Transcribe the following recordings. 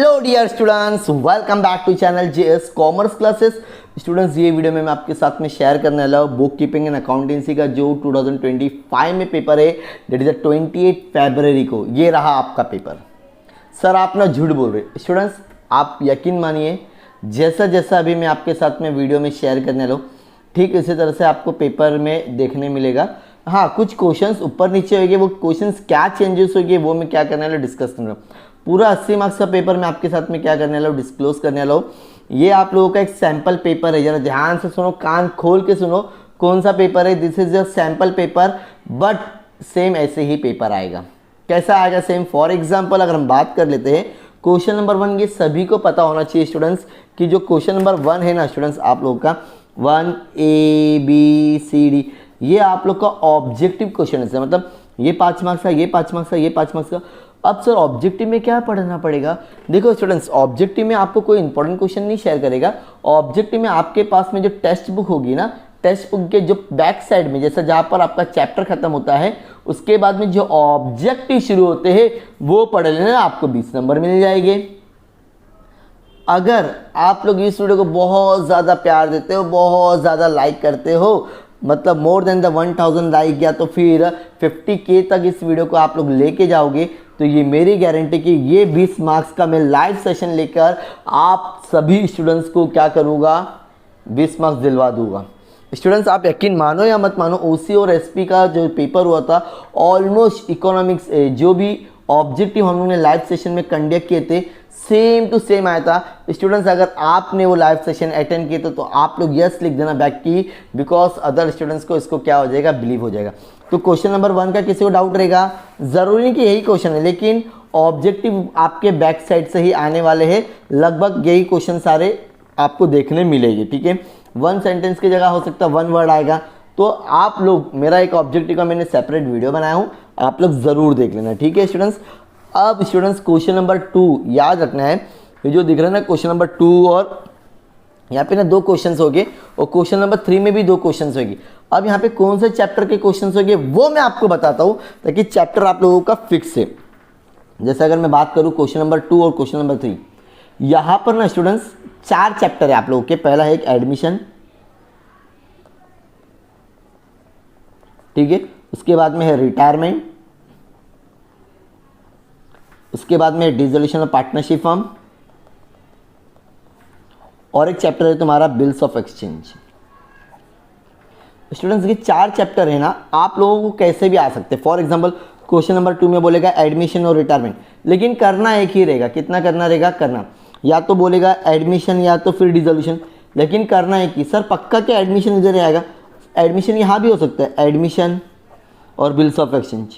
Hello dear students, welcome back to channel JS commerce classes. Students, ये video में मैं आपके साथ में शेयर करने वाला हूँ बुक कीपिंग एंड अकाउंटेंसी का जो 2025 में पेपर है, दैट इज 28 फरवरी को। ये रहा आपका पेपर। सर आप ना झूठ बोल रहे। स्टूडेंट्स, आप यकीन मानिए, जैसा जैसा अभी मैं आपके साथ में वीडियो में शेयर करने वाला हूँ, ठीक इसी तरह से आपको पेपर में देखने मिलेगा। हाँ, कुछ क्वेश्चंस ऊपर नीचे होंगे, वो क्वेश्चंस क्या चेंजेस होंगे वो मैं क्या करने वाला हूँ, डिस्कस करने वाला हूँ। पूरा 80 मार्क्स का पेपर मैं आपके साथ में क्या करने वाला हूँ, डिस्क्लोज करने वाला हूँ। ये आप लोगों का एक सैंपल पेपर है, जरा ध्यान से सुनो, कान खोल के सुनो कौन सा पेपर है। This is a sample paper, but same ऐसे ही पेपर आएगा। कैसा आएगा सेम? फॉर एग्जाम्पल अगर हम बात कर लेते हैं क्वेश्चन नंबर 1, ये सभी को पता होना चाहिए स्टूडेंट्स कि जो क्वेश्चन नंबर 1 है ना स्टूडेंट्स, आप लोगों का 1 ABCD, ये आप लोग का ऑब्जेक्टिव क्वेश्चन है। मतलब ये 5 मार्क्स का, ये 5 मार्क्स का, ये 5 मार्क्स का। अब सर ऑब्जेक्टिव में क्या पढ़ना पड़ेगा? देखो स्टूडेंट्स, ऑब्जेक्टिव में आपको कोई इंपॉर्टेंट क्वेश्चन नहीं शेयर करेगा। ऑब्जेक्टिव में आपके पास में जो टेक्स्ट बुक होगी ना, टेक्स्ट बुक के जो बैक साइड में, जैसे जहाँ पर आपका चैप्टर खत्म होता है, उसके बाद में जो ऑब्जेक्टिव शुरू होते हैं वो पढ़ लेना, आपको 20 नंबर मिल जाएंगे। अगर आप लोग इस वीडियो को बहुत ज़्यादा प्यार देते हो, बहुत ज़्यादा लाइक करते हो, मतलब मोर देन द 1000 लाइक, या तो फिर 50K तक इस वीडियो को आप लोग लेके जाओगे, तो ये मेरी गारंटी कि ये 20 मार्क्स का मैं लाइव सेशन लेकर आप सभी स्टूडेंट्स को क्या करूँगा, 20 मार्क्स दिलवा दूंगा। स्टूडेंट्स, आप यकीन मानो या मत मानो, ओसी और एसपी का जो पेपर हुआ था, ऑलमोस्ट इकोनॉमिक्स जो भी ऑब्जेक्टिव हम लोगों ने लाइव सेशन में कंडक्ट किए थे, सेम टू सेम आया था। स्टूडेंट्स, अगर आपने वो लाइव सेशन अटेंड किए तो आप लोग यस लिख देना बैक की, बिकॉज अदर स्टूडेंट्स को इसको क्या हो जाएगा, बिलीव हो जाएगा। तो क्वेश्चन नंबर 1 का किसी को डाउट रहेगा? जरूरी नहीं कि यही क्वेश्चन है, लेकिन ऑब्जेक्टिव आपके बैक साइड से ही आने वाले हैं। लगभग यही क्वेश्चन सारे आपको देखने मिलेंगे, ठीक है। 1 सेंटेंस की जगह हो सकता है 1 वर्ड आएगा। तो आप लोग, मेरा एक ऑब्जेक्टिव का मैंने सेपरेट वीडियो बनाया हूँ, आप लोग ज़रूर देख लेना, ठीक है स्टूडेंट्स। अब स्टूडेंट्स, क्वेश्चन नंबर 2 याद रखना है। ये जो दिख रहा है ना क्वेश्चन नंबर 2, और यहाँ पे ना 2 क्वेश्चंस हो गए, और क्वेश्चन नंबर 3 में भी 2 क्वेश्चंस होगी। अब यहाँ पे कौन से चैप्टर के क्वेश्चंस होंगे वो मैं आपको बताता हूँ, ताकि चैप्टर आप लोगों का फिक्स है। जैसे अगर मैं बात करूँ क्वेश्चन नंबर 2 और क्वेश्चन नंबर 3, यहाँ पर ना स्टूडेंट्स 4 चैप्टर है आप लोगों के। पहला है एक एडमिशन, ठीक है। उसके बाद में है रिटायरमेंट, उसके बाद में डिसोल्यूशन ऑफ पार्टनरशिप फर्म, और एक चैप्टर है तुम्हारा बिल्स ऑफ एक्सचेंज। स्टूडेंट्स, ये 4 चैप्टर है ना, आप लोगों को कैसे भी आ सकते हैं। फॉर एग्जांपल क्वेश्चन नंबर 2 में बोलेगा एडमिशन और रिटायरमेंट, लेकिन करना एक ही रहेगा। कितना करना रहेगा? करना या तो बोलेगा एडमिशन या तो फिर डिसोल्यूशन, लेकिन करना एक ही। सर पक्का क्या एडमिशन इधर आएगा? एडमिशन यहाँ भी हो सकता है, एडमिशन और बिल्स ऑफ एक्सचेंज,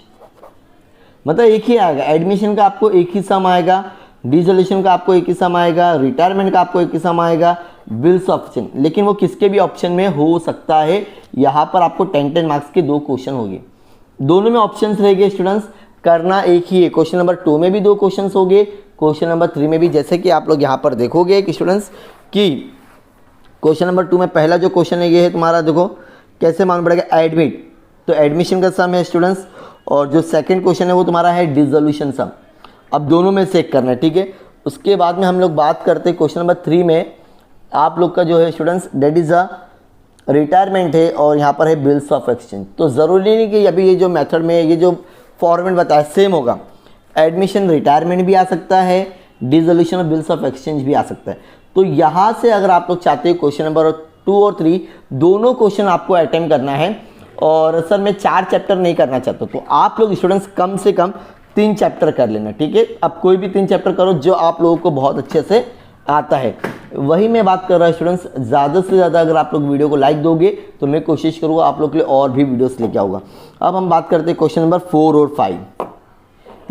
मतलब एक ही आएगा। एडमिशन का आपको एक ही सम आएगा, डिसोल्यूशन का आपको एक ही सम आएगा, रिटायरमेंट का आपको एक ही सम आएगा, बिल्स ऑफ एक्सचेंज, लेकिन वो किसके भी ऑप्शन में हो सकता है। यहाँ पर आपको 10 मार्क्स के 2 क्वेश्चन होंगे, दोनों में ऑप्शंस रहेंगे स्टूडेंट्स। करना एक ही है। क्वेश्चन नंबर 2 में भी 2 क्वेश्चन होंगे, क्वेश्चन नंबर 3 में भी। जैसे कि आप लोग यहाँ पर देखोगे कि स्टूडेंट्स कि क्वेश्चन नंबर 2 में पहला जो क्वेश्चन है ये है तुम्हारा, देखो कैसे मालूम पड़ेगा, एडमिट, तो एडमिशन का सम है स्टूडेंट्स, और जो सेकंड क्वेश्चन है वो तुम्हारा है डिसोल्यूशन सम। अब दोनों में से एक करना है, ठीक है। उसके बाद में हम लोग बात करते हैं क्वेश्चन नंबर 3 में आप लोग का जो है students, that is a retirement है, और यहाँ पर है बिल्स ऑफ एक्सचेंज। तो ज़रूरी नहीं कि अभी ये जो मेथड में ये जो फॉर्मेट बताया सेम होगा। एडमिशन रिटायरमेंट भी आ सकता है, डिसोल्यूशन और बिल्स ऑफ एक्सचेंज भी आ सकता है। तो यहाँ से अगर आप लोग चाहते हो क्वेश्चन नंबर 2 और 3 दोनों क्वेश्चन आपको अटेम्प्ट करना है, और सर मैं 4 चैप्टर नहीं करना चाहता, तो आप लोग स्टूडेंट्स कम से कम 3 चैप्टर कर लेना, ठीक है। अब कोई भी 3 चैप्टर करो जो आप लोगों को बहुत अच्छे से आता है। वही मैं बात कर रहा हूँ स्टूडेंट्स, ज़्यादा से ज़्यादा अगर आप लोग वीडियो को लाइक दोगे तो मैं कोशिश करूँगा आप लोग के लिए और भी वीडियोस लेके आऊँगा। अब हम बात करते हैं क्वेश्चन नंबर 4 और 5।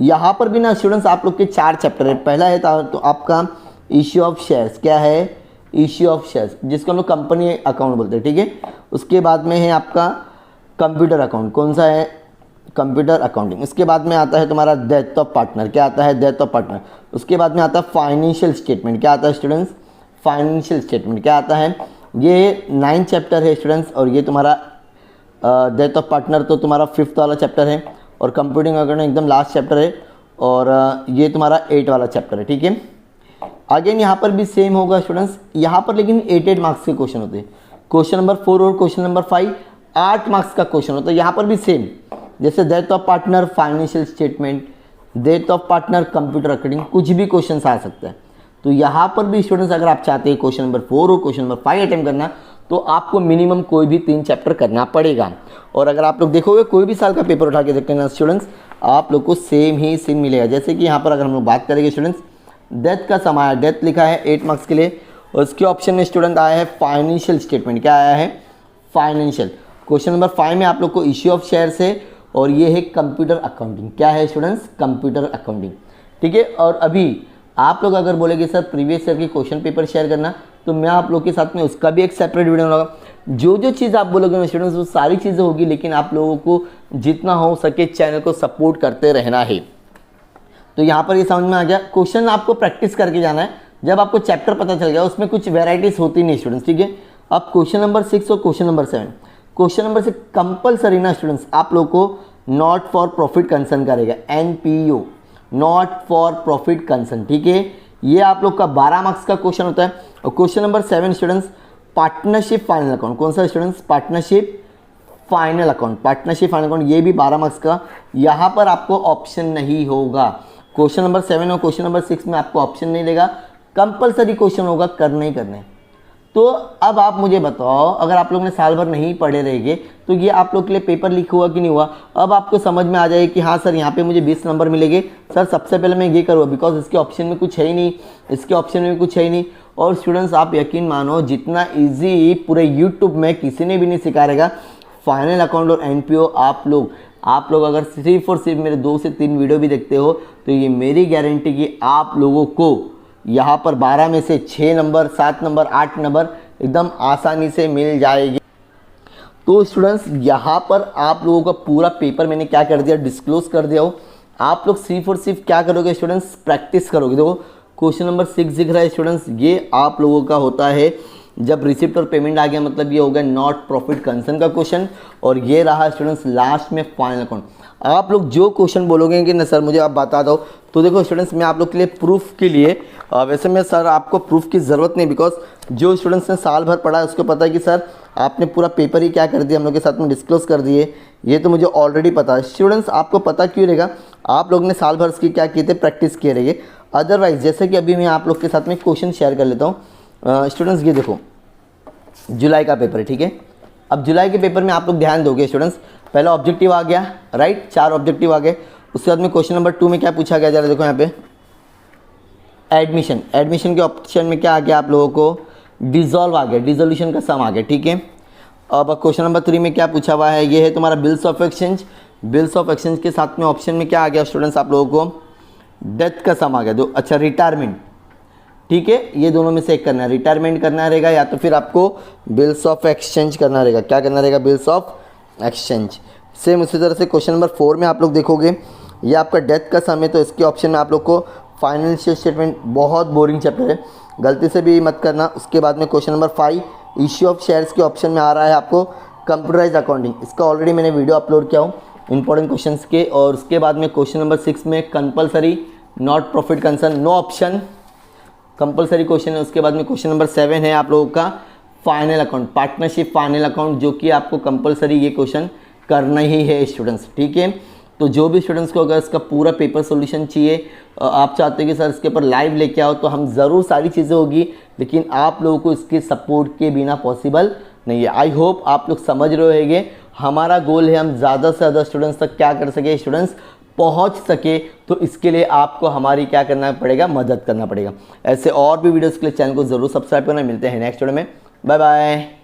यहाँ पर भी ना स्टूडेंट्स आप लोग के 4 चैप्टर है। पहला है तो आपका इश्यू ऑफ शेयर्स, क्या है? इश्यू ऑफ शेयर्स, जिसको हम लोग कंपनी अकाउंट बोलते हैं, ठीक है। उसके बाद में है आपका कंप्यूटर अकाउंट, कौन सा है? Computer accounting. इसके बाद में आता है तुम्हारा डेथ ऑफ पार्टनर, क्या आता है? Death of partner. उसके बाद में आता है फाइनेंशियल स्टेटमेंट, क्या आता है स्टूडेंट्स? फाइनेंशियल स्टेटमेंट क्या आता है? ये 9 चैप्टर है स्टूडेंट्स, और ये तुम्हारा डेथ ऑफ पार्टनर तो तुम्हारा 5th वाला चैप्टर है, और कंप्यूटिंग अकाउंटिंग एकदम लास्ट चैप्टर है, और ये तुम्हारा 8 वाला चैप्टर है, ठीक है। अगेन यहाँ पर भी सेम होगा स्टूडेंट्स, यहाँ पर लेकिन 8 मार्क्स के क्वेश्चन होते हैं। क्वेश्चन नंबर 4 और क्वेश्चन नंबर 5 8 मार्क्स का क्वेश्चन होता है। यहाँ पर भी सेम, जैसे death of partner financial statement, death of partner computer accounting, कुछ भी क्वेश्चन आ सकता है। तो यहाँ पर भी स्टूडेंट्स अगर आप चाहते हैं क्वेश्चन नंबर 4 और क्वेश्चन नंबर 5 अटेम्प्ट करना, तो आपको मिनिमम कोई भी 3 चैप्टर करना पड़ेगा। और अगर आप लोग देखोगे कोई भी साल का पेपर उठा के देखते हैं ना स्टूडेंट्स, आप लोग को सेम ही सीन मिलेगा। जैसे कि यहाँ पर अगर हम लोग बात करेंगे स्टूडेंट्स, डेथ का सम आया, डेथ लिखा है 8 मार्क्स के लिए, और उसके ऑप्शन में स्टूडेंट आया है फाइनेंशियल स्टेटमेंट। क्या आया है? फाइनेंशियल। क्वेश्चन नंबर 5 में आप लोग को इश्यू ऑफ शेयर है, और ये है कंप्यूटर अकाउंटिंग। क्या है स्टूडेंट्स? Computer accounting. ठीक है। और अभी आप लोग अगर बोलेंगे सर प्रीवियस ईयर के क्वेश्चन पेपर शेयर करना, तो मैं आप लोग के साथ में उसका भी एक सेपरेट वीडियो बनाऊंगा। जो जो चीज़ आप बोलोगे ना स्टूडेंट्स, वो सारी चीज़ें होगी, लेकिन आप लोगों को जितना हो सके चैनल को सपोर्ट करते रहना है। तो यहाँ पर ये समझ में आ गया। क्वेश्चन आपको प्रैक्टिस करके जाना है। जब आपको चैप्टर पता चल गया, उसमें कुछ वेराइटीज होती नहीं स्टूडेंट्स। ठीक है। अब क्वेश्चन नंबर 6 और question number 7, question number 6 compulsory ना स्टूडेंट्स आप लोग को नॉट फॉर प्रॉफिट कंसर्न करेगा, NPO, not for profit concern. ठीक है। ये आप लोग का 12 मार्क्स का क्वेश्चन होता है। और question number 7 students partnership final account, कौन सा students? Partnership final account. Partnership final account ये भी 12 मार्क्स का। यहाँ पर आपको ऑप्शन नहीं होगा। क्वेश्चन नंबर 7 और क्वेश्चन नंबर 6 में आपको ऑप्शन नहीं देगा, कंपलसरी क्वेश्चन होगा, करने ही करने। तो अब आप मुझे बताओ, अगर आप लोग ने साल भर नहीं पढ़े रहेंगे तो ये आप लोग के लिए पेपर लीक हुआ कि नहीं हुआ? अब आपको समझ में आ जाए कि हाँ सर यहाँ पे मुझे 20 नंबर मिलेंगे, सर सबसे पहले मैं ये करूँगा, बिकॉज इसके ऑप्शन में कुछ है ही नहीं, इसके ऑप्शन में कुछ है ही नहीं। और स्टूडेंट्स आप यकीन मानो, जितना ईजी पूरे यूट्यूब में किसी ने भी नहीं सिखा रहेगा फाइनल अकाउंट और NPO। आप लोग अगर सिर्फ और सिर्फ मेरे 2 से 3 वीडियो भी देखते हो, तो ये मेरी गारंटी कि आप लोगों को यहाँ पर 12 में से 6 नंबर, 7 नंबर, 8 नंबर एकदम आसानी से मिल जाएगी। तो स्टूडेंट्स यहाँ पर आप लोगों का पूरा पेपर मैंने क्या कर दिया, डिस्क्लोज कर दिया हो। आप लोग सिर्फ और सिर्फ क्या करोगे स्टूडेंट्स? प्रैक्टिस करोगे। देखो क्वेश्चन नंबर 6 दिख रहा है स्टूडेंट्स, ये आप लोगों का होता है जब रिसिप्ट और पेमेंट आ गया, मतलब ये हो गया नॉट प्रॉफिट कंसर्न का क्वेश्चन। और ये रहा स्टूडेंट्स लास्ट में फाइनल अकाउंट। आप लोग जो क्वेश्चन बोलोगे कि ना सर मुझे आप बता दो, तो देखो स्टूडेंट्स मैं आप लोग के लिए प्रूफ के लिए, वैसे मैं सर आपको प्रूफ की ज़रूरत नहीं, बिकॉज जो स्टूडेंट्स ने साल भर पढ़ा है उसको पता है कि सर आपने पूरा पेपर ही क्या कर दिया, हम लोग के साथ में डिस्क्लोज कर दिए, ये तो मुझे ऑलरेडी पता है। स्टूडेंट्स आपको पता क्यों रहेगा? आप लोग ने साल भर इसकी क्या किए थे, प्रैक्टिस किए रहेंगे। अदरवाइज जैसे कि अभी मैं आप लोग के साथ में क्वेश्चन शेयर कर लेता हूँ। स्टूडेंट्स ये देखो जुलाई का पेपर है। ठीक है। अब जुलाई के पेपर में आप लोग ध्यान दोगे स्टूडेंट्स, पहला ऑब्जेक्टिव आ गया, राइट, 4 ऑब्जेक्टिव आ गए। उसके बाद में क्वेश्चन नंबर 2 में क्या पूछा गया, जरा देखो यहाँ पे एडमिशन के ऑप्शन में क्या आ गया आप लोगों को? डिसॉल्व आ गया, डिसोल्यूशन का सम आ गया। ठीक है। अब क्वेश्चन नंबर 3 में क्या पूछा हुआ है, ये है तुम्हारा bills of exchange. Bills of exchange के साथ में ऑप्शन में क्या आ गया स्टूडेंट्स आप लोगों को? डेथ का सम आ गया। दो अच्छा रिटायरमेंट। ठीक है। ये दोनों में से एक करना है, रिटायरमेंट करना रहेगा या तो फिर आपको बिल्स ऑफ एक्सचेंज करना रहेगा। क्या करना रहेगा? Bills of exchange. सेम उसी तरह से क्वेश्चन नंबर 4 में आप लोग देखोगे, ये आपका डेथ का सम है, तो इसके ऑप्शन में आप लोग को फाइनेंशियल स्टेटमेंट, बहुत बोरिंग चैप्टर है, गलती से भी मत करना। उसके बाद में question number 5 issue of shares के ऑप्शन में आ रहा है आपको कंप्यूटराइज अकाउंटिंग। इसका ऑलरेडी मैंने वीडियो अपलोड किया हूँ इंपॉर्टेंट क्वेश्चंस के। और उसके बाद में क्वेश्चन नंबर 6 में compulsory not profit concern, no option, compulsory question है। उसके बाद में क्वेश्चन नंबर 7 है आप लोगों का final account, partnership final account, जो कि आपको कंपलसरी ये क्वेश्चन करना ही है स्टूडेंट्स। ठीक है। तो जो भी स्टूडेंट्स को अगर इसका पूरा पेपर सॉल्यूशन चाहिए, आप चाहते हैं कि सर इसके ऊपर लाइव लेके आओ, तो हम ज़रूर, सारी चीज़ें होगी, लेकिन आप लोगों को इसके सपोर्ट के बिना पॉसिबल नहीं है। आई होप आप लोग समझ रहे होंगे। हमारा गोल है हम ज़्यादा से ज़्यादा स्टूडेंट्स तक क्या कर सके, स्टूडेंट्स पहुंच सके। तो इसके लिए आपको हमारी क्या करना पड़ेगा, मदद करना पड़ेगा। ऐसे और भी वीडियोस के लिए चैनल को ज़रूर सब्सक्राइब करना। मिलते हैं नेक्स्ट वीडियो में। Bye bye.